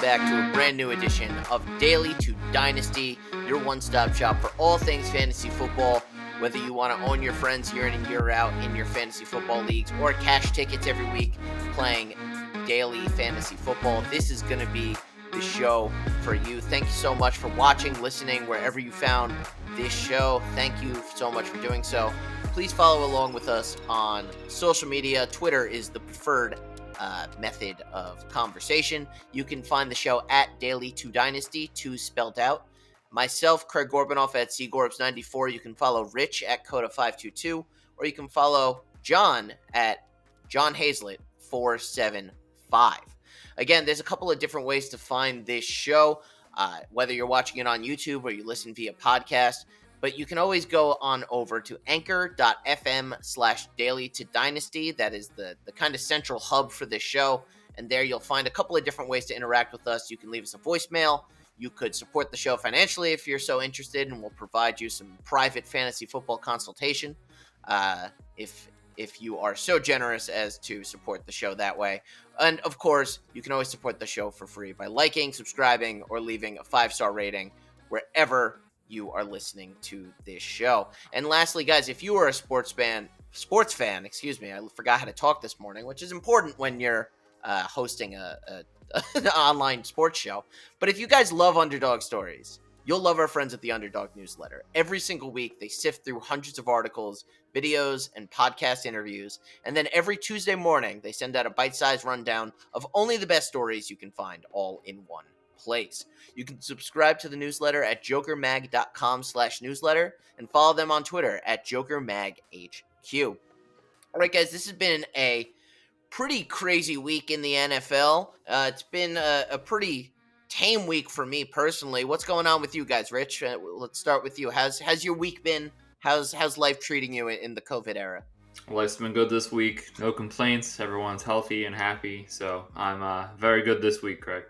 back to a brand new edition of Daily to Dynasty, your one-stop shop for all things fantasy football. Whether you want to own your friends year in and year out in your fantasy football leagues or cash tickets every week playing daily fantasy football, this is going to be the show for you. Thank you so much for watching, listening, wherever you found this show. Thank you so much for doing so. Please follow along with us on social media. Twitter is the preferred method of conversation. You can find the show at Daily to Dynasty, 2 spelled out. Myself, Craig Gorbanoff at cgorbs94. You can follow Rich at Coda522, or you can follow John at John Hazlett 475. Again, there's a couple of different ways to find this show, whether you're watching it on YouTube or you listen via podcast. But you can always go on over to anchor.fm/daily to dynasty. That is the kind of central hub for this show. And there you'll find a couple of different ways to interact with us. You can leave us a voicemail. You could support the show financially if you're so interested, and we'll provide you some private fantasy football consultation if you are so generous as to support the show that way. And, of course, you can always support the show for free by liking, subscribing, or leaving a 5-star rating wherever you are listening to this show. And lastly, guys, if you are a sports fan, I forgot how to talk this morning, which is important when you're hosting an online sports show. But if you guys love underdog stories, you'll love our friends at the Underdog newsletter. Every single week, they sift through hundreds of articles, videos, and podcast interviews. And then every Tuesday morning, they send out a bite-sized rundown of only the best stories you can find all in one place. You can subscribe to the newsletter at jokermag.com/newsletter and follow them on Twitter at jokermaghq. All right, guys, this has been a pretty crazy week in the NFL. It's been a pretty tame week for me personally. What's going on with you guys, Rich? Let's start with you. How's your week been? How's life treating you in the COVID era? Life's been good this week. No complaints. Everyone's healthy and happy. So I'm very good this week, Craig.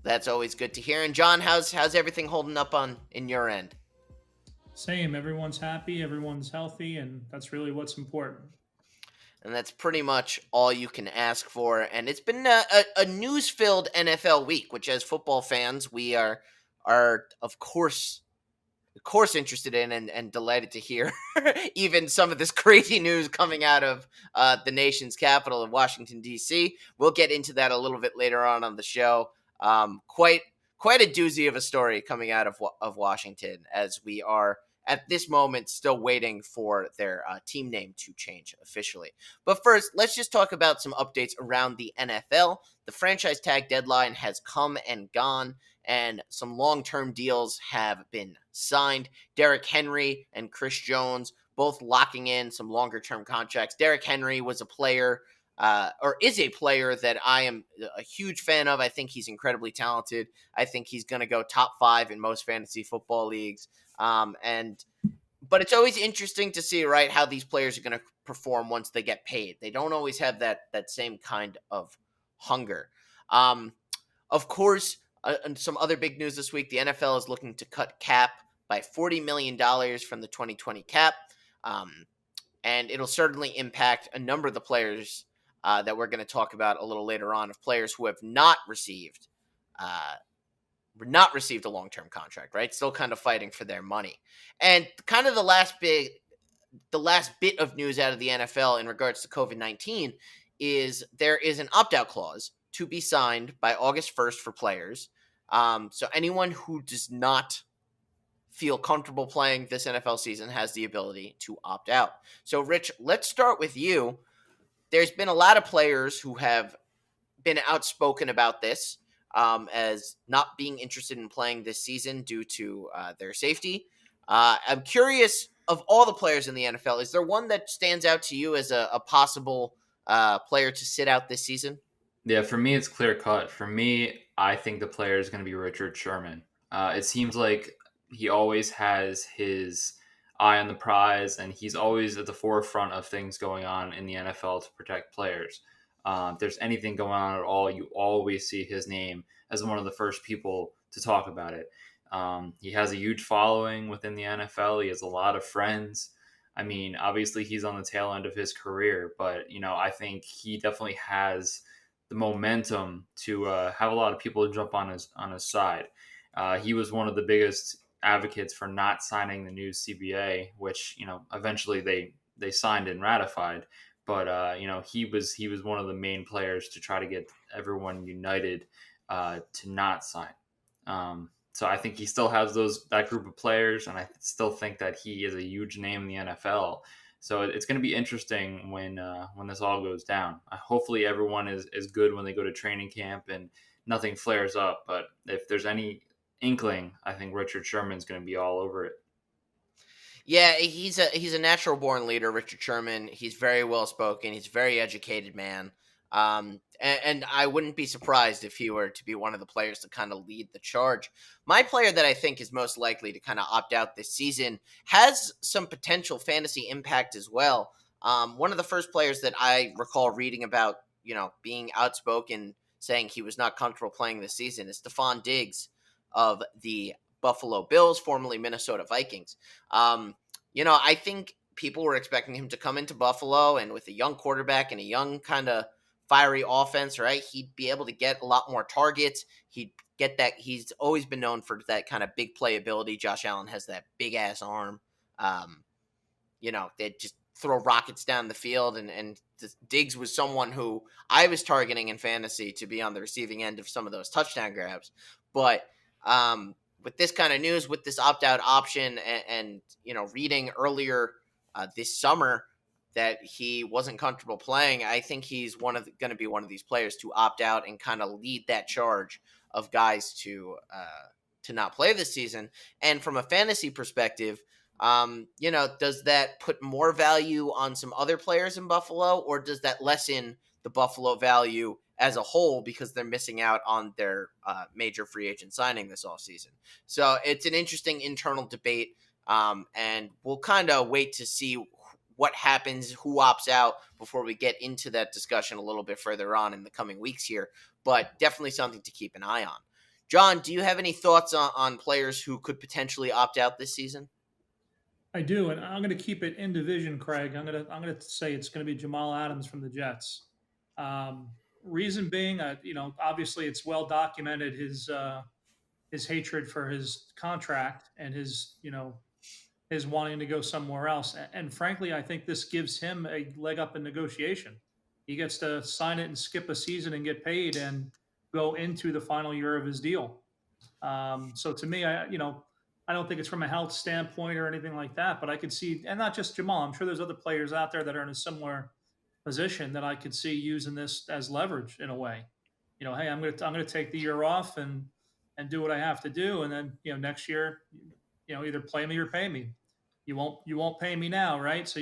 That's always good to hear. And John, how's everything holding up in your end? Same. Everyone's happy. Everyone's healthy, and that's really what's important. And that's pretty much all you can ask for. And it's been a news-filled NFL week, which as football fans, we are of course interested in and delighted to hear even some of this crazy news coming out of the nation's capital of Washington, D.C. We'll get into that a little bit later on the show. Quite a doozy of a story coming out of Washington, as we are at this moment still waiting for their team name to change officially. But first, let's just talk about some updates around the NFL. The franchise tag deadline has come and gone, and some long-term deals have been signed. Derrick Henry and Chris Jones both locking in some longer-term contracts. Derrick Henry was a player is a player that I am a huge fan of. I think he's incredibly talented. I think he's going to go top 5 in most fantasy football leagues. But it's always interesting to see, right, how these players are going to perform once they get paid. They don't always have that same kind of hunger. Of course, and some other big news this week, the NFL is looking to cut cap by $40 million from the 2020 cap. And it'll certainly impact a number of the players that we're going to talk about a little later on, of players who have not received a long-term contract, right? Still kind of fighting for their money. And kind of the last bit of news out of the NFL in regards to COVID-19 is there is an opt-out clause to be signed by August 1st for players. So anyone who does not feel comfortable playing this NFL season has the ability to opt out. So, Rich, let's start with you. There's been a lot of players who have been outspoken about this as not being interested in playing this season due to their safety. I'm curious, of all the players in the NFL, is there one that stands out to you as a possible player to sit out this season? Yeah, for me, it's clear cut. For me, I think the player is going to be Richard Sherman. It seems like he always has his eye on the prize, and he's always at the forefront of things going on in the NFL to protect players. If there's anything going on at all, you always see his name as one of the first people to talk about it. He has a huge following within the NFL. He has a lot of friends. I mean, obviously he's on the tail end of his career, but, I think he definitely has the momentum to have a lot of people jump on his side. He was one of the biggest advocates for not signing the new CBA, which eventually they signed and ratified. But he was one of the main players to try to get everyone united to not sign. So I think he still has that group of players, and I still think that he is a huge name in the NFL. So it's going to be interesting when this all goes down. Hopefully, everyone is good when they go to training camp and nothing flares up. But if there's any inkling, I think Richard Sherman's going to be all over it. Yeah, he's a natural born leader, Richard Sherman. He's very well spoken. He's a very educated man. And I wouldn't be surprised if he were to be one of the players to kind of lead the charge. My player that I think is most likely to kind of opt out this season has some potential fantasy impact as well. One of the first players that I recall reading about, being outspoken, saying he was not comfortable playing this season is Stephon Diggs of the Buffalo Bills, formerly Minnesota Vikings. I think people were expecting him to come into Buffalo and with a young quarterback and a young kind of fiery offense, right? He'd be able to get a lot more targets. He'd get that. He's always been known for that kind of big playability. Josh Allen has that big ass arm. They just throw rockets down the field, and Diggs was someone who I was targeting in fantasy to be on the receiving end of some of those touchdown grabs. But with this kind of news, with this opt-out option, and reading earlier this summer that he wasn't comfortable playing, I think he's going to be one of these players to opt out and kind of lead that charge of guys to not play this season. And from a fantasy perspective, does that put more value on some other players in Buffalo, or does that lessen the Buffalo value as a whole because they're missing out on their major free agent signing this offseason? So it's an interesting internal debate, and we'll kind of wait to see what happens, who opts out, before we get into that discussion a little bit further on in the coming weeks here. But definitely something to keep an eye on. John, do you have any thoughts on players who could potentially opt out this season? I do, and I'm going to keep it in division, Craig. I'm going to say it's going to be Jamal Adams from the Jets. Reason being, obviously it's well documented his hatred for his contract and his wanting to go somewhere else. And frankly, I think this gives him a leg up in negotiation. He gets to sign it and skip a season and get paid and go into the final year of his deal. So to me, I don't think it's from a health standpoint or anything like that, but I could see, and not just Jamal, I'm sure there's other players out there that are in a similar position that I could see using this as leverage in a way. Hey, I'm going to take the year off and do what I have to do, and then next year, either play me or pay me. You won't pay me now, right? So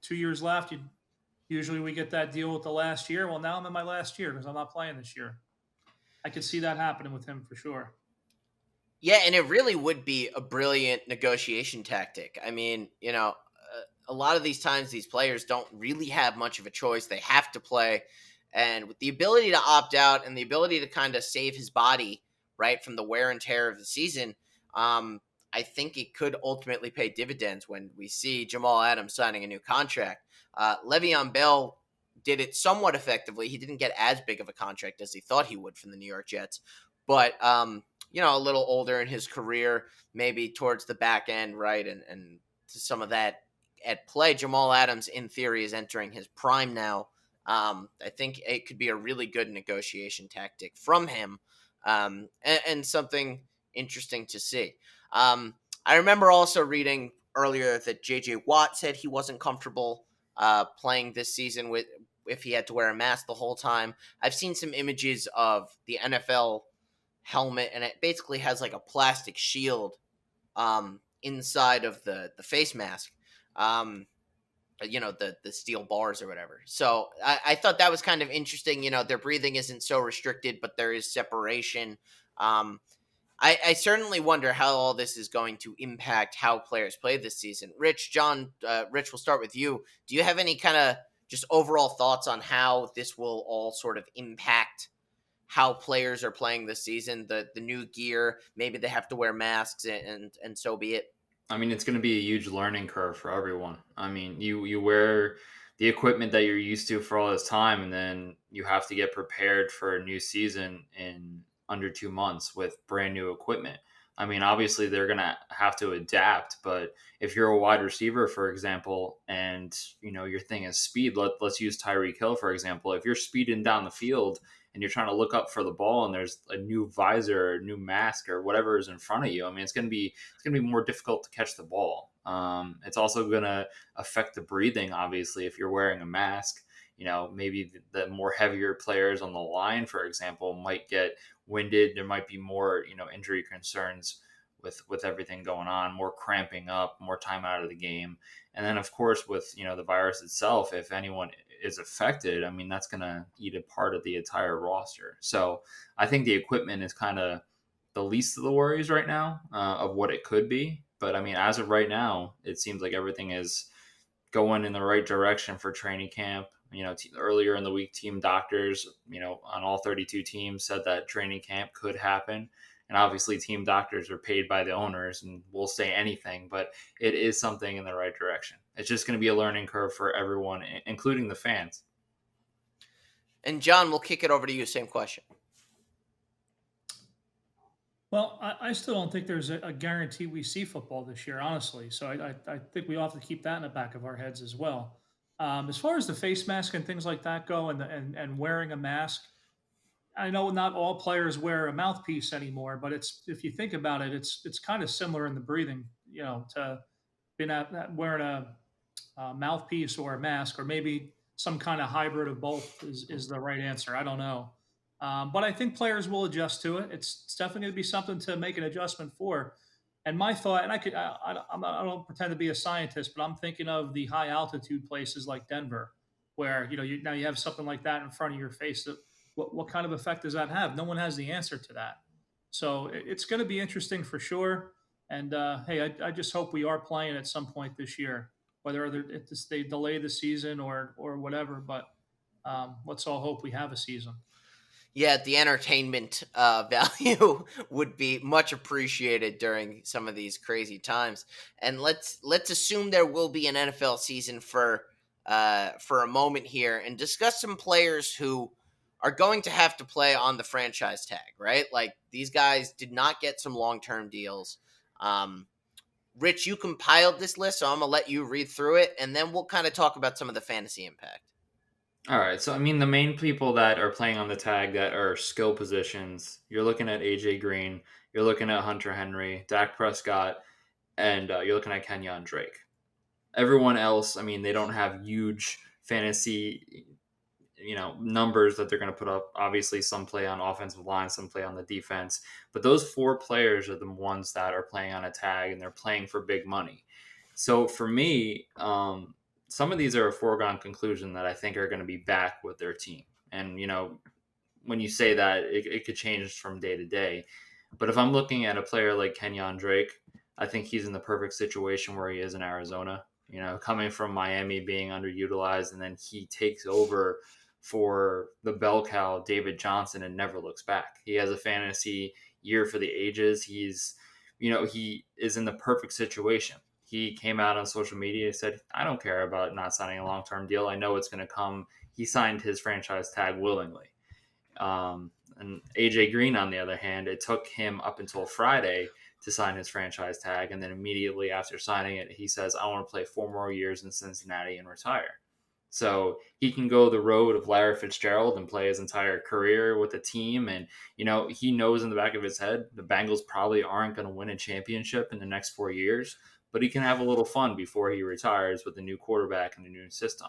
2 years left. Usually we get that deal with the last year. Well, now I'm in my last year because I'm not playing this year. I could see that happening with him for sure. Yeah, and it really would be a brilliant negotiation tactic. I mean, a lot of these times these players don't really have much of a choice. They have to play. And with the ability to opt out and the ability to kind of save his body, right, from the wear and tear of the season, I think it could ultimately pay dividends when we see Jamal Adams signing a new contract. Le'Veon Bell did it somewhat effectively. He didn't get as big of a contract as he thought he would from the New York Jets. But a little older in his career, maybe towards the back end, right? And some of that at play. Jamal Adams, in theory, is entering his prime now. I think it could be a really good negotiation tactic from him, and something interesting to see. I remember also reading earlier that J.J. Watt said he wasn't comfortable playing this season with if he had to wear a mask the whole time. I've seen some images of the NFL helmet, and it basically has like a plastic shield inside of the face mask, the steel bars or whatever. So I thought that was kind of interesting. Their breathing isn't so restricted, but there is separation. I certainly wonder how all this is going to impact how players play this season. Rich, we'll start with you. Do you have any kind of just overall thoughts on how this will all sort of impact how players are playing this season, the new gear, maybe they have to wear masks, and so be it? I mean, it's going to be a huge learning curve for everyone. I mean, you wear the equipment that you're used to for all this time, and then you have to get prepared for a new season in under 2 months with brand new equipment. I mean, obviously they're gonna have to adapt, but if you're a wide receiver, for example, and your thing is speed, let's use Tyreek Hill for example. If you're speeding down the field and you're trying to look up for the ball and there's a new visor or a new mask or whatever is in front of you, I mean, it's gonna be more difficult to catch the ball. It's also gonna affect the breathing, obviously, if you're wearing a mask. Maybe the more heavier players on the line, for example, might get winded. There might be more, injury concerns with everything going on, more cramping up, more time out of the game. And then, of course, with, the virus itself, if anyone is affected, I mean, that's going to eat a part of the entire roster. So I think the equipment is kind of the least of the worries right now of what it could be. But I mean, as of right now, it seems like everything is going in the right direction for training camp. Earlier in the week, team doctors, on all 32 teams said that training camp could happen. And obviously, team doctors are paid by the owners and will say anything, but it is something in the right direction. It's just going to be a learning curve for everyone, including the fans. And John, we'll kick it over to you. Same question. Well, I still don't think there's a guarantee we see football this year, honestly. So I think we all have to keep that in the back of our heads as well. As far as the face mask and things like that go, and wearing a mask, I know not all players wear a mouthpiece anymore, but if you think about it, it's kind of similar in the breathing, to being wearing a mouthpiece or a mask, or maybe some kind of hybrid of both is the right answer. I don't know. But I think players will adjust to it. It's definitely going to be something to make an adjustment for. And my thought, and I don't pretend to be a scientist, but I'm thinking of the high altitude places like Denver, where now you have something like that in front of your face. What kind of effect does that have? No one has the answer to that. So it's going to be interesting for sure. And hey, I just hope we are playing at some point this year, whether they delay the season or whatever. But let's all hope we have a season. Yeah, the entertainment value would be much appreciated during some of these crazy times. And let's assume there will be an NFL season for a moment here and discuss some players who are going to have to play on the franchise tag, right? Like, these guys did not get some long-term deals. Rich, you compiled this list, so I'm going to let you read through it, and then we'll kind of talk about some of the fantasy impact. All right. So, I mean, the main people that are playing on the tag that are skill positions, you're looking at AJ Green, you're looking at Hunter Henry, Dak Prescott, and you're looking at Kenyon Drake. Everyone else, I mean, they don't have huge fantasy, numbers that they're going to put up. Obviously, some play on offensive line, some play on the defense. But those four players are the ones that are playing on a tag, and they're playing for big money. So for me, some of these are a foregone conclusion that I think are going to be back with their team. And, when you say that, it could change from day to day. But if I'm looking at a player like Kenyon Drake, I think he's in the perfect situation where he is in Arizona. Coming from Miami, being underutilized, and then he takes over for the bell cow, David Johnson, and never looks back. He has a fantasy year for the ages. He is in the perfect situation. He came out on social media and said, I don't care about not signing a long-term deal. I know it's going to come. He signed his franchise tag willingly. And AJ Green, on the other hand, it took him up until Friday to sign his franchise tag. And then immediately after signing it, he says, I want to play 4 more years in Cincinnati and retire. So he can go the road of Larry Fitzgerald and play his entire career with the team. And, he knows in the back of his head, the Bengals probably aren't going to win a championship in the next 4 years, but he can have a little fun before he retires with a new quarterback and a new system.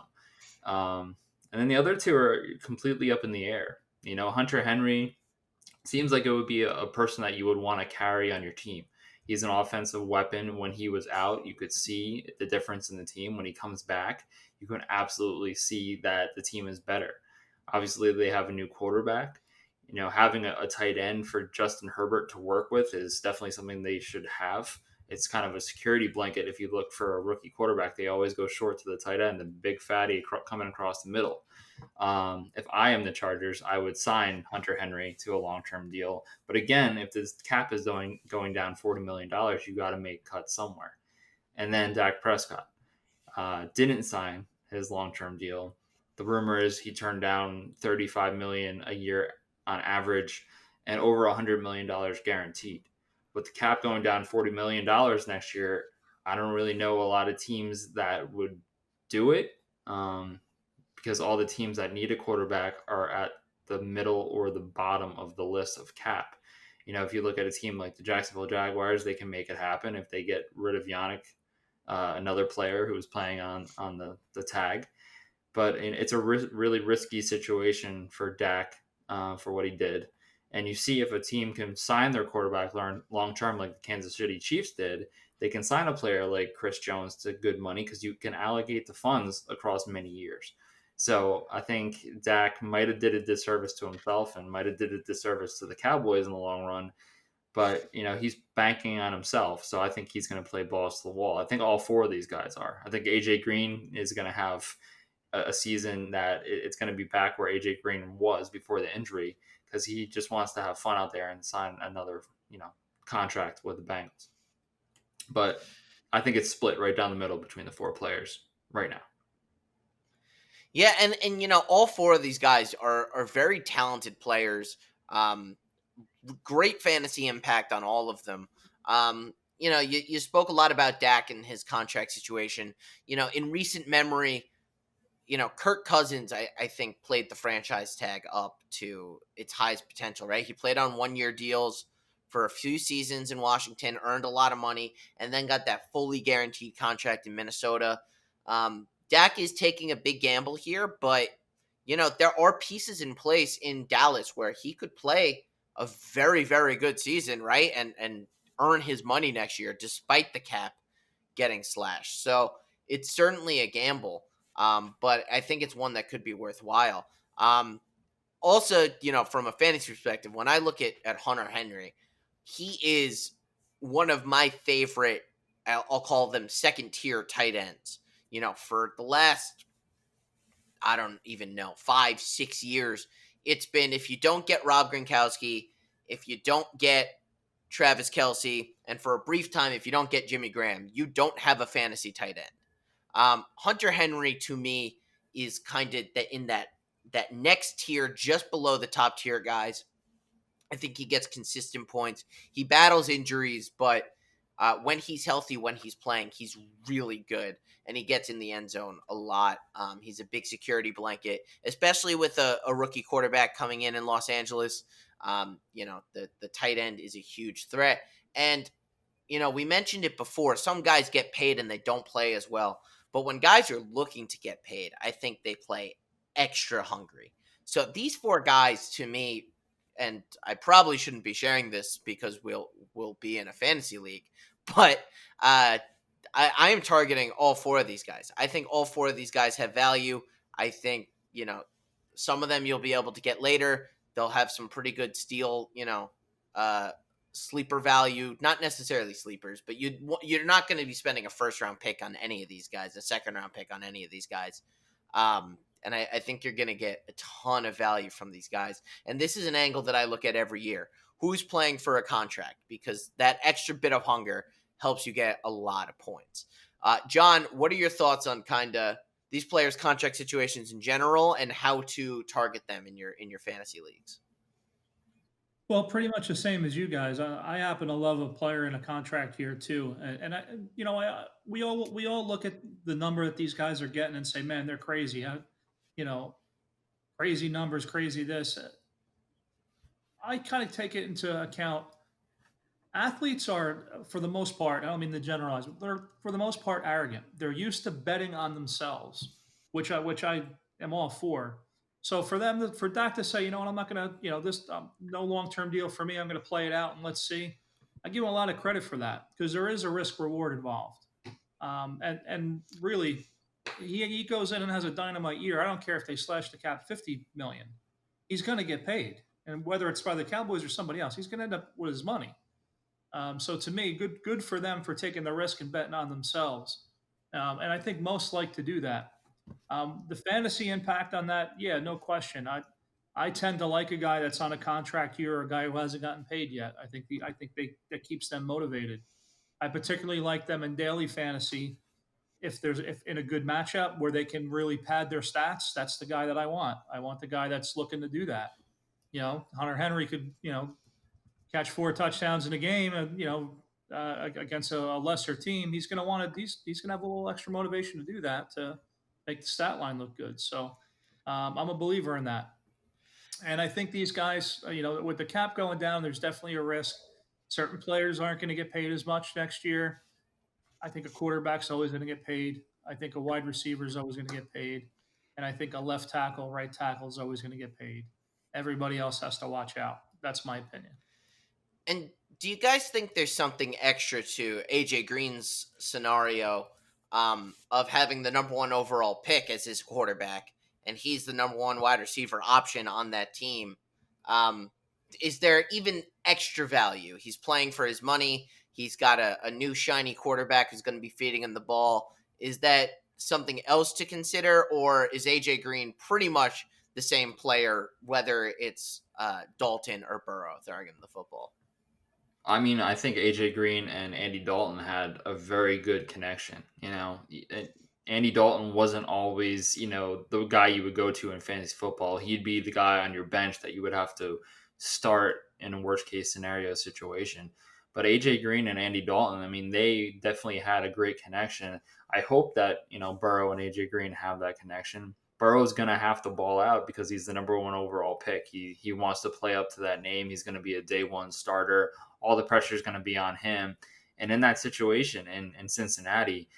And then the other two are completely up in the air. Hunter Henry seems like it would be a person that you would want to carry on your team. He's an offensive weapon. When he was out, you could see the difference in the team. When he comes back, you can absolutely see that the team is better. Obviously, they have a new quarterback. Having a tight end for Justin Herbert to work with is definitely something they should have. It's kind of a security blanket. If you look for a rookie quarterback, they always go short to the tight end, the big fatty coming across the middle. If I am the Chargers, I would sign Hunter Henry to a long-term deal. But again, if this cap is going down $40 million, you got to make cuts somewhere. And then Dak Prescott didn't sign his long-term deal. The rumor is he turned down 35 million a year on average and over $100 million guaranteed. With the cap going down $40 million next year, I don't really know a lot of teams that would do it, because all the teams that need a quarterback are at the middle or the bottom of the list of cap. If you look at a team like the Jacksonville Jaguars, they can make it happen if they get rid of Yannick, another player who was playing on the tag. But it's a really risky situation for Dak, for what he did. And you see if a team can sign their quarterback long term, like the Kansas City Chiefs did, they can sign a player like Chris Jones to good money because you can allocate the funds across many years. So I think Dak might have did a disservice to himself and might have did a disservice to the Cowboys in the long run. But he's banking on himself, so I think he's going to play balls to the wall. I think all four of these guys are. I think AJ Green is going to have a season that it's going to be back where AJ Green was before the injury because he just wants to have fun out there and sign another contract with the Bengals. But I think it's split right down the middle between the four players right now. Yeah, and all four of these guys are very talented players. Great fantasy impact on all of them. You spoke a lot about Dak and his contract situation. In recent memory, Kirk Cousins, I think, played the franchise tag up to its highest potential, right? He played on 1-year deals for a few seasons in Washington, earned a lot of money, and then got that fully guaranteed contract in Minnesota. Dak is taking a big gamble here, but, there are pieces in place in Dallas where he could play a very, very good season, right? And earn his money next year despite the cap getting slashed. So it's certainly a gamble. But I think it's one that could be worthwhile. Also, from a fantasy perspective, when I look at Hunter Henry, he is one of my favorite, I'll call them second tier tight ends. For the last, I don't even know, 5-6 years, it's been if you don't get Rob Gronkowski, if you don't get Travis Kelce, and for a brief time, if you don't get Jimmy Graham, you don't have a fantasy tight end. Hunter Henry to me is kind of in that next tier, just below the top tier guys. I think he gets consistent points. He battles injuries, but when he's healthy, when he's playing, he's really good, and he gets in the end zone a lot. He's a big security blanket, especially with a rookie quarterback coming in Los Angeles. The tight end is a huge threat, and we mentioned it before. Some guys get paid and they don't play as well. But when guys are looking to get paid, I think they play extra hungry. So these four guys, to me, and I probably shouldn't be sharing this because we'll be in a fantasy league, but I am targeting all four of these guys. I think all four of these guys have value. I think some of them you'll be able to get later. They'll have some pretty good steal, sleeper value, not necessarily sleepers, but you're not going to be spending a first round pick on any of these guys, a second round pick on any of these guys. And I think you're going to get a ton of value from these guys. And this is an angle that I look at every year. Who's playing for a contract? Because that extra bit of hunger helps you get a lot of points. John, what are your thoughts on kind of these players' contract situations in general and how to target them in your fantasy leagues? Well, pretty much the same as you guys. I happen to love a player in a contract here too, and we all look at the number that these guys are getting and say, man, they're crazy. You know, crazy numbers, crazy this. I kind of take it into account. Athletes are, for the most part, I don't mean to generalize, but they're for the most part arrogant. They're used to betting on themselves, which I am all for. So for them, for Dak to say, you know what, I'm not going to, this no long term deal for me. I'm going to play it out and let's see. I give him a lot of credit for that because there is a risk reward involved. And really, he goes in and has a dynamite year. I don't care if they slash the cap 50 million. He's going to get paid, and whether it's by the Cowboys or somebody else, he's going to end up with his money. So to me, good for them for taking the risk and betting on themselves. And I think most like to do that. The fantasy impact on that, yeah, no question. I tend to like a guy that's on a contract here or a guy who hasn't gotten paid yet. I think that keeps them motivated. I particularly like them in daily fantasy if in a good matchup where they can really pad their stats, that's the guy that I want. I want the guy that's looking to do that. Hunter Henry could, catch 4 touchdowns in a game, against a lesser team. He's going to want to. He's going to have a little extra motivation to do that to make the stat line look good. So I'm a believer in that. And I think these guys, with the cap going down, there's definitely a risk. Certain players aren't going to get paid as much next year. I think a quarterback's always going to get paid. I think a wide receiver is always going to get paid. And I think a left tackle, right tackle is always going to get paid. Everybody else has to watch out. That's my opinion. And do you guys think there's something extra to AJ Green's scenario of having the number one overall pick as his quarterback, and he's the number one wide receiver option on that team? Is there even extra value? He's playing for his money. He's got a new shiny quarterback who's going to be feeding him the ball. Is that something else to consider, or is AJ Green pretty much the same player, whether it's Dalton or Burrow throwing him the football? I mean, I think AJ Green and Andy Dalton had a very good connection. Andy Dalton wasn't always, the guy you would go to in fantasy football. He'd be the guy on your bench that you would have to start in a worst case scenario situation. But AJ Green and Andy Dalton, I mean, they definitely had a great connection. I hope that, Burrow and AJ Green have that connection. Burrow's going to have to ball out because he's the number one overall pick. He wants to play up to that name. He's going to be a day one starter. All the pressure is going to be on him. And in that situation in Cincinnati,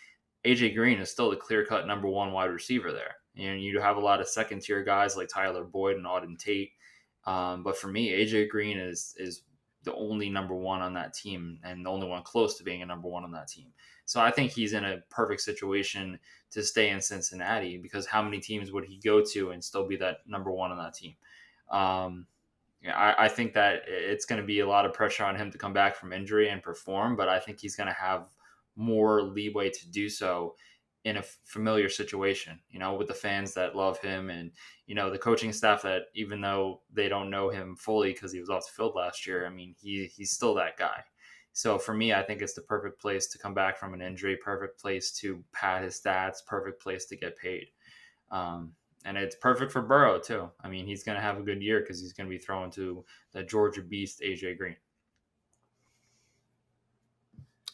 AJ Green is still the clear-cut number one wide receiver there. And you have a lot of second-tier guys like Tyler Boyd and Auden Tate. But for me, AJ Green is the only number one on that team and the only one close to being a number one on that team. So I think he's in a perfect situation to stay in Cincinnati, because how many teams would he go to and still be that number one on that team? I think that it's going to be a lot of pressure on him to come back from injury and perform, but I think he's going to have more leeway to do so in a familiar situation, with the fans that love him and, the coaching staff that, even though they don't know him fully because he was off the field last year, I mean, he's still that guy. So for me, I think it's the perfect place to come back from an injury, perfect place to pad his stats, perfect place to get paid. And it's perfect for Burrow too. I mean, he's going to have a good year because he's going to be throwing to the Georgia beast, AJ Green.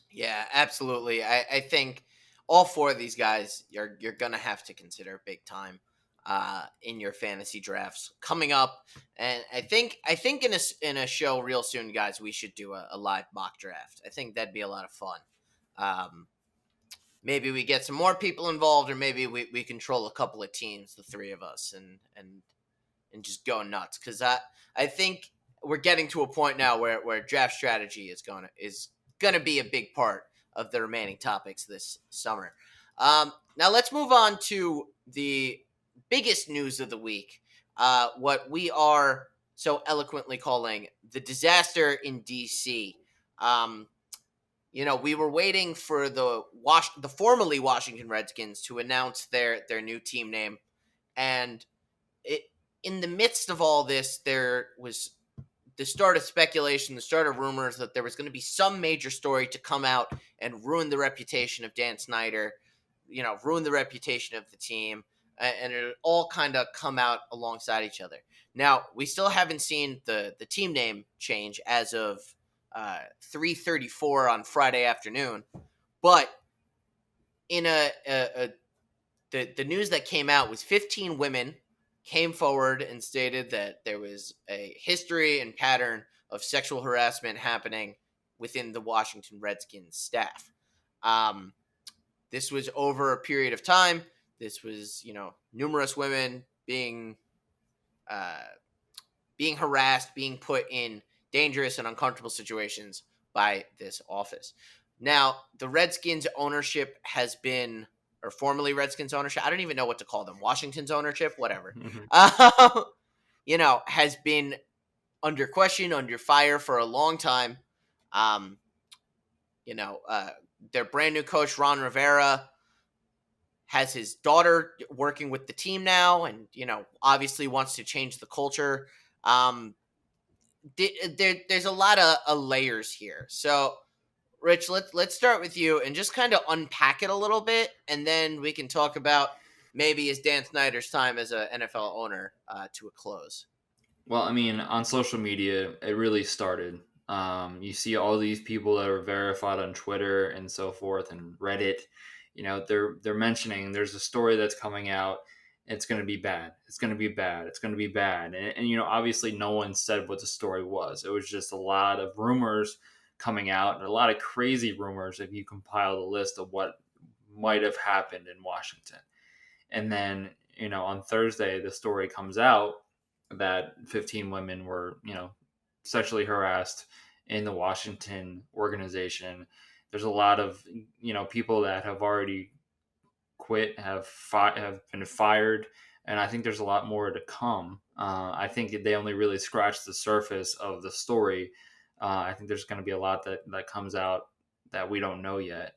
Yeah, absolutely. I think all four of these guys you're gonna have to consider big time in your fantasy drafts coming up. And I think in a show real soon, guys, we should do a live mock draft. I think that'd be a lot of fun. Maybe we get some more people involved, or maybe we control a couple of teams, the three of us, and just go nuts. Because I think we're getting to a point now where draft strategy is gonna be a big part of the remaining topics this summer. Now let's move on to the biggest news of the week, what we are so eloquently calling the disaster in DC. We were waiting for the formerly Washington Redskins to announce their new team name, and in the midst of all this, there was the start of speculation, the start of rumors that there was going to be some major story to come out and ruin the reputation of Dan Snyder, ruin the reputation of the team, and it all kind of come out alongside each other. Now, we still haven't seen the team name change as of 3:34 on Friday afternoon, but in the news that came out was 15 women came forward and stated that there was a history and pattern of sexual harassment happening within the Washington Redskins staff. This was over a period of time. This was, numerous women being harassed, being put in dangerous and uncomfortable situations by this office. Now, the Redskins ownership has been, or formerly Redskins ownership, I don't even know what to call them, Washington's ownership, whatever, has been under question, under fire for a long time. Their brand new coach, Ron Rivera, has his daughter working with the team now and, obviously wants to change the culture. There's a lot of layers here. So Rich, let's start with you and just kind of unpack it a little bit, and then we can talk about maybe is Dan Snyder's time as an NFL owner to a close. Well, I mean, on social media, it really started. You see all these people that are verified on Twitter and so forth, and Reddit. They're mentioning there's a story that's coming out. It's going to be bad. It's going to be bad. It's going to be bad. And obviously, no one said what the story was. It was just a lot of rumors coming out, and a lot of crazy rumors. If you compile the list of what might have happened in Washington, and then on Thursday, the story comes out that 15 women were, sexually harassed in the Washington organization. There's a lot of, people that have already quit, have been fired, and I think there's a lot more to come. I think they only really scratched the surface of the story. I think there's going to be a lot that comes out that we don't know yet.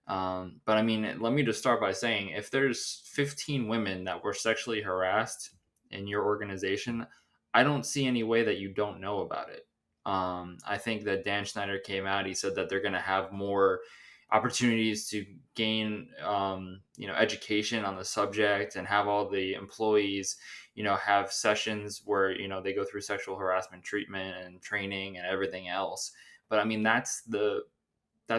But I mean, let me just start by saying if there's 15 women that were sexually harassed in your organization, I don't see any way that you don't know about it. I think that Dan Schneider came out. He said that they're going to have more opportunities to gain, education on the subject, and have all the employees, have sessions where they go through sexual harassment treatment and training and everything else. But I mean, that's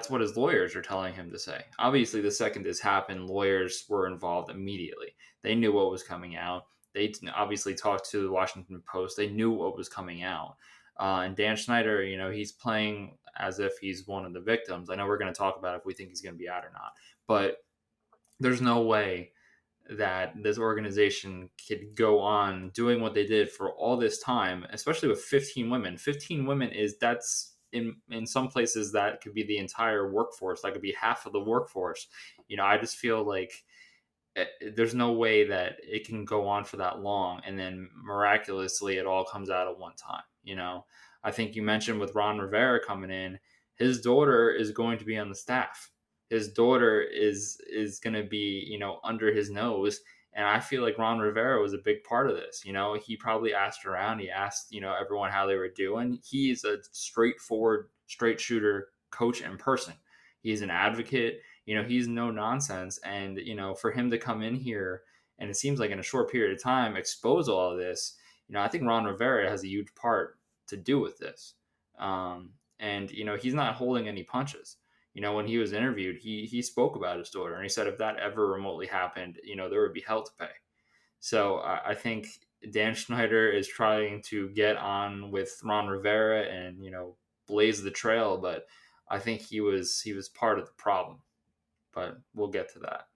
what his lawyers are telling him to say. Obviously, the second this happened, lawyers were involved immediately. They knew what was coming out. They obviously talked to the Washington Post. They knew what was coming out. And Dan Schneider, he's playing as if he's one of the victims. I know we're going to talk about if we think he's going to be out or not, but there's no way that this organization could go on doing what they did for all this time, especially with 15 women. 15 women that's in some places that could be the entire workforce. That could be half of the workforce. I just feel like there's no way that it can go on for that long and then miraculously it all comes out at one time. I think you mentioned with Ron Rivera coming in, his daughter is going to be on the staff. His daughter is going to be under his nose, and I feel like Ron Rivera was a big part of this. He probably asked around. He asked everyone how they were doing. He's a straightforward, straight shooter coach in person. He's an advocate. He's no nonsense. And for him to come in here and it seems like in a short period of time expose all of this, I think Ron Rivera has a huge part to do with this. And he's not holding any punches. When he was interviewed, he spoke about his daughter, and he said if that ever remotely happened, there would be hell to pay. So I think Dan Schneider is trying to get on with Ron Rivera and blaze the trail, but I think he was part of the problem. But we'll get to that.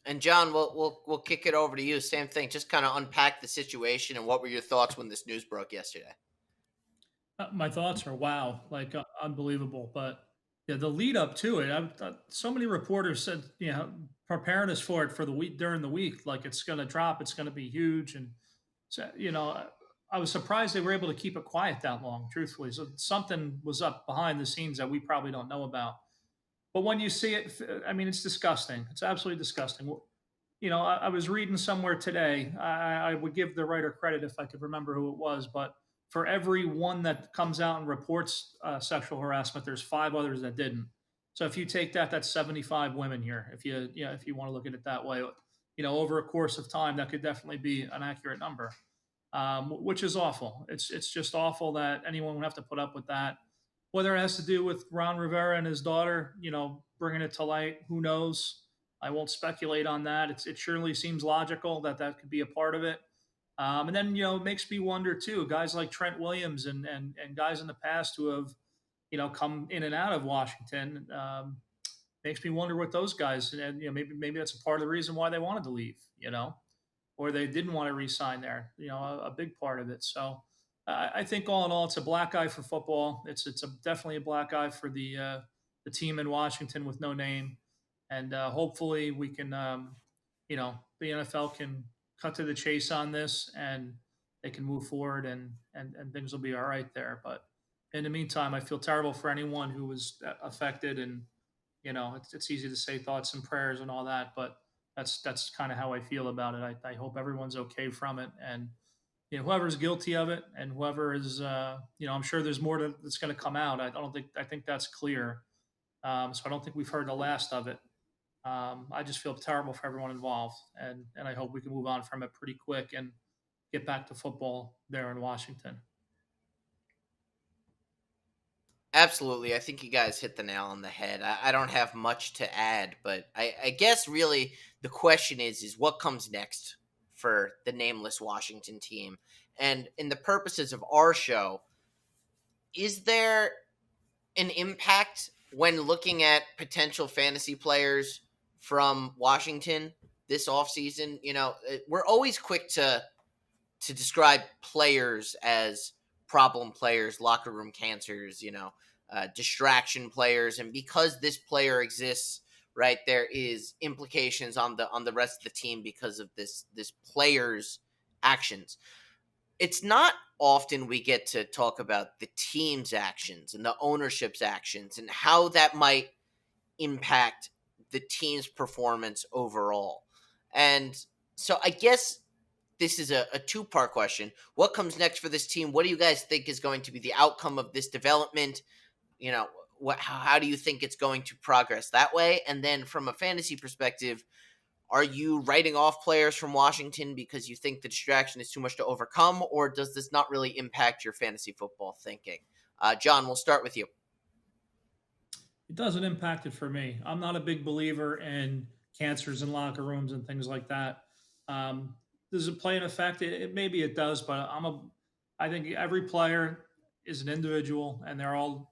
And John, we'll kick it over to you. Same thing. Just kind of unpack the situation and what were your thoughts when this news broke yesterday? My thoughts are wow, like unbelievable. But yeah, the lead up to it, so many reporters said, preparing us for it for the week during the week, like it's going to drop, it's going to be huge, and so I was surprised they were able to keep it quiet that long. Truthfully, so something was up behind the scenes that we probably don't know about. But when you see it, I mean, it's disgusting. It's absolutely disgusting. I was reading somewhere today. I would give the writer credit if I could remember who it was, but for every one that comes out and reports sexual harassment, there's 5 others that didn't. So if you take that, that's 75 women here. If you want to look at it that way, over a course of time, that could definitely be an accurate number, which is awful. It's just awful that anyone would have to put up with that. Whether it has to do with Ron Rivera and his daughter, bringing it to light, who knows? I won't speculate on that. It surely seems logical that that could be a part of it. And then it makes me wonder too. Guys like Trent Williams and guys in the past who have come in and out of Washington, makes me wonder what those guys, and maybe that's a part of the reason why they wanted to leave. Or they didn't want to re-sign there. A big part of it. So I think all in all, it's a black eye for football. It's definitely a black eye for the team in Washington with no name, and hopefully we can, the NFL can cut to the chase on this and they can move forward and things will be all right there. But in the meantime, I feel terrible for anyone who was affected, and it's easy to say thoughts and prayers and all that, but that's kind of how I feel about it. I hope everyone's okay from it, and whoever's guilty of it and whoever is, I'm sure there's more that's going to come out. I think that's clear. So I don't think we've heard the last of it. I just feel terrible for everyone involved, and I hope we can move on from it pretty quick and get back to football there in Washington. Absolutely. I think you guys hit the nail on the head. I don't have much to add, but I guess really the question is what comes next for the nameless Washington team? And in the purposes of our show, is there an impact when looking at potential fantasy players from Washington this offseason? We're always quick to describe players as problem players, locker room cancers, distraction players, and because this player exists, right, there is implications on the rest of the team because of this player's actions. It's not often we get to talk about the team's actions and the ownership's actions and how that might impact the team's performance overall. And so I guess this is a two-part question. What comes next for this team? What do you guys think is going to be the outcome of this development? How do you think it's going to progress that way? And then from a fantasy perspective, are you writing off players from Washington because you think the distraction is too much to overcome, or does this not really impact your fantasy football thinking? John, we'll start with you. It doesn't impact it for me. I'm not a big believer in cancers in locker rooms and things like that. Does it play an effect? Maybe it does, but I think every player is an individual, and they're all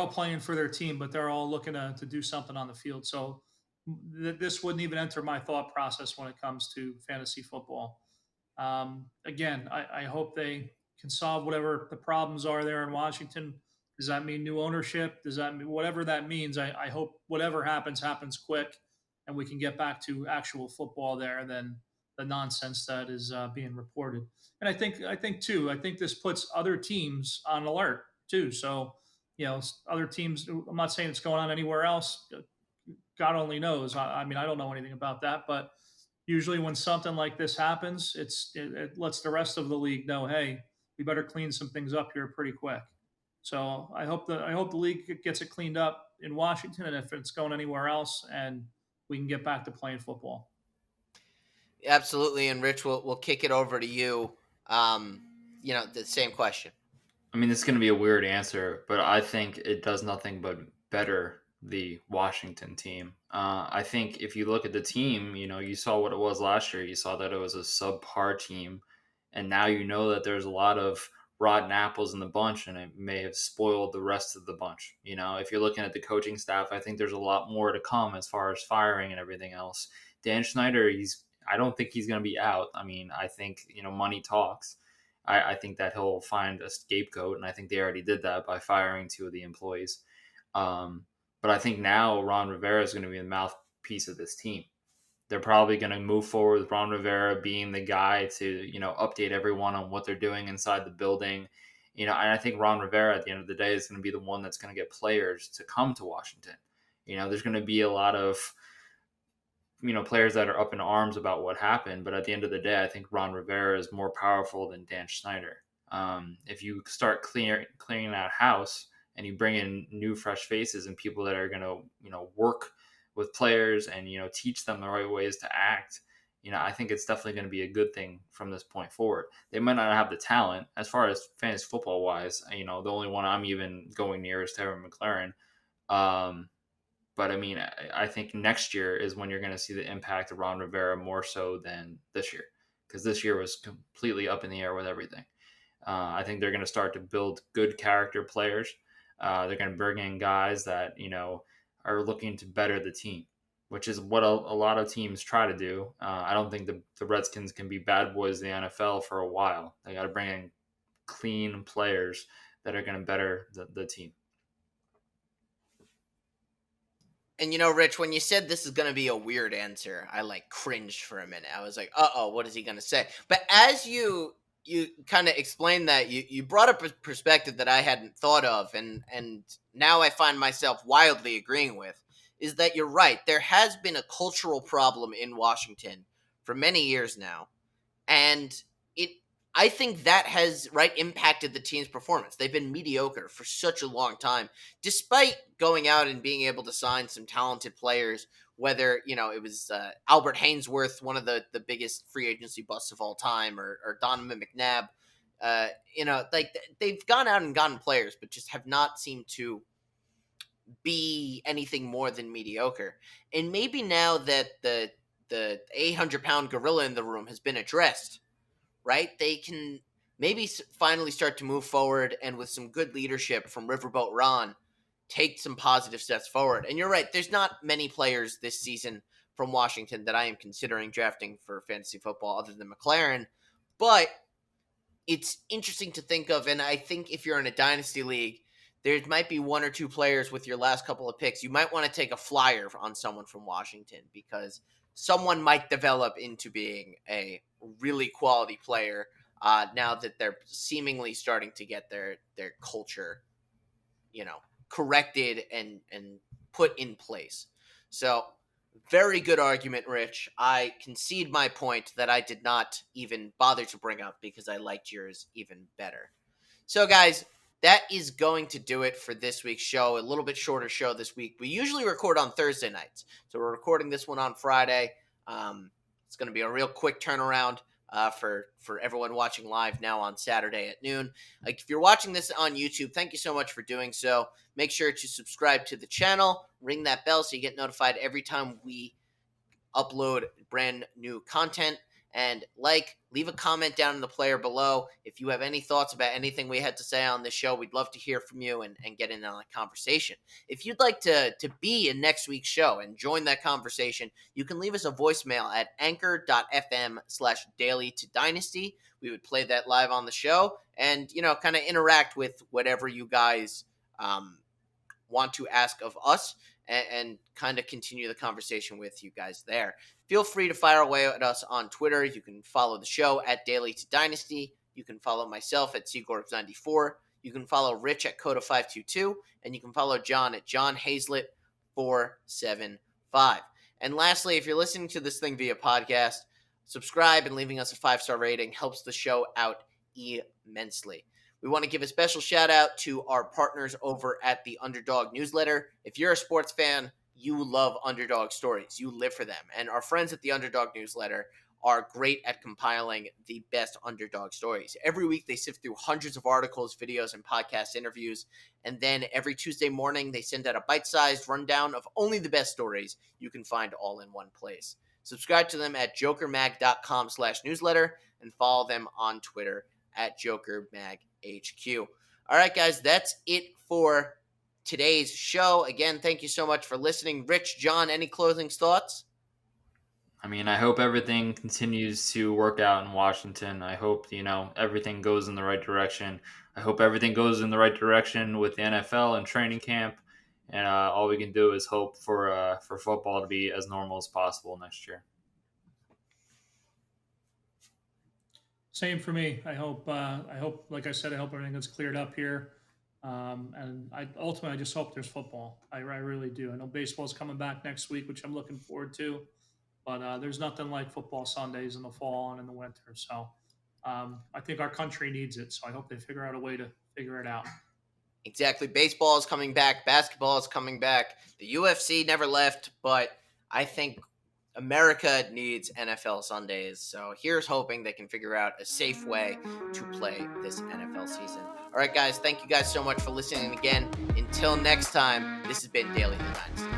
playing for their team, but they're all looking to do something on the field. So this wouldn't even enter my thought process when it comes to fantasy football. Again, I hope they can solve whatever the problems are there in Washington. Does that mean new ownership? Does that mean whatever that means? I hope whatever happens quick, and we can get back to actual football there than the nonsense that is being reported. And I think this puts other teams on alert too. So other teams. I'm not saying it's going on anywhere else. God only knows. I mean, I don't know anything about that, but usually when something like this happens, it lets the rest of the league know, hey, we better clean some things up here pretty quick. So I hope the league gets it cleaned up in Washington, and if it's going anywhere else, and we can get back to playing football. Absolutely, and Rich, we'll kick it over to you. The same question. I mean, this is going to be a weird answer, but I think it does nothing but better the Washington team. I think if you look at the team, you saw what it was last year. You saw that it was a subpar team, and now you know that there's a lot of rotten apples in the bunch, and it may have spoiled the rest of the bunch. If you're looking at the coaching staff, I think there's a lot more to come as far as firing and everything else. Dan Schneider, I don't think he's going to be out. I mean, I think money talks. I think that he'll find a scapegoat, and I think they already did that by firing two of the employees. But I think now Ron Rivera is going to be the mouthpiece of this team. They're probably going to move forward with Ron Rivera being the guy to, update everyone on what they're doing inside the building. And I think Ron Rivera at the end of the day is going to be the one that's going to get players to come to Washington. There's going to be a lot of, players that are up in arms about what happened. But at the end of the day, I think Ron Rivera is more powerful than Dan Schneider. If you start clearing that house and you bring in new, fresh faces and people that are going to, work with players and, teach them the right ways to act, I think it's definitely going to be a good thing from this point forward. They might not have the talent as far as fantasy football wise. The only one I'm even going near is Terry McLaurin. But I mean, I think next year is when you're going to see the impact of Ron Rivera more so than this year, because this year was completely up in the air with everything. I think they're going to start to build good character players. They're going to bring in guys that, are looking to better the team, which is what a lot of teams try to do. I don't think the Redskins can be bad boys in the NFL for a while. They got to bring in clean players that are going to better the team. And Rich, when you said this is going to be a weird answer, I cringed for a minute. I was like, "Uh-oh, what is he going to say?" But as you kind of explained that, you brought up a perspective that I hadn't thought of, and now I find myself wildly agreeing with, is that you're right. There has been a cultural problem in Washington for many years now, and it I think that has impacted the team's performance. They've been mediocre for such a long time, despite going out and being able to sign some talented players. Whether it was Albert Hainsworth, one of the biggest free agency busts of all time, or Donovan McNabb. They've gone out and gotten players, but just have not seemed to be anything more than mediocre. And maybe now that the 800-pound gorilla in the room has been addressed, right? They can maybe finally start to move forward, and with some good leadership from Riverboat Ron, take some positive steps forward. And you're right, there's not many players this season from Washington that I am considering drafting for fantasy football other than McLaren, but it's interesting to think of, and I think if you're in a dynasty league, there might be one or two players with your last couple of picks. You might want to take a flyer on someone from Washington, because someone might develop into being a really quality player now that they're seemingly starting to get their culture, corrected and put in place. So, very good argument, Rich. I concede my point that I did not even bother to bring up because I liked yours even better. So, guys, that is going to do it for this week's show. A little bit shorter show this week. We usually record on Thursday nights, so we're recording this one on Friday. It's going to be a real quick turnaround for everyone watching live now on Saturday at noon. If you're watching this on YouTube, thank you so much for doing so. Make sure to subscribe to the channel, ring that bell so you get notified every time we upload brand new content. And leave a comment down in the player below. If you have any thoughts about anything we had to say on this show, we'd love to hear from you and get in on a conversation. If you'd like to be in next week's show and join that conversation, you can leave us a voicemail at anchor.fm/daily-to-dynasty. We would play that live on the show and, kind of interact with whatever you guys want to ask of us, and kind of continue the conversation with you guys there. Feel free to fire away at us on Twitter. You can follow the show at Daily to Dynasty. You can follow myself at Seagorb94. You can follow Rich at Coda522. And you can follow John at John Hazlett475. And lastly, if you're listening to this thing via podcast, subscribe and leaving us a 5-star rating helps the show out immensely. We want to give a special shout out to our partners over at the Underdog newsletter. If you're a sports fan, you love Underdog stories. You live for them. And our friends at the Underdog newsletter are great at compiling the best Underdog stories. Every week they sift through hundreds of articles, videos, and podcast interviews. And then every Tuesday morning they send out a bite-sized rundown of only the best stories you can find all in one place. Subscribe to them at jokermag.com/newsletter and follow them on Twitter at jokermaghq. All right, guys, that's it for today's show. Again, thank you so much for listening. Rich, John, any closing thoughts? I mean, I hope everything continues to work out in Washington. I hope, everything goes in the right direction. I hope everything goes in the right direction with the NFL and training camp. And all we can do is hope for football to be as normal as possible next year. Same for me. I hope, like I said, I hope everything gets cleared up here. And ultimately, I just hope there's football. I really do. I know baseball's coming back next week, which I'm looking forward to. But there's nothing like football Sundays in the fall and in the winter. So I think our country needs it. So I hope they figure out a way to figure it out. Exactly. Baseball is coming back. Basketball is coming back. The UFC never left, but I think America needs NFL Sundays. So here's hoping they can figure out a safe way to play this NFL season. All right, guys. Thank you guys so much for listening again. Until next time, this has been Daily to Dynasty.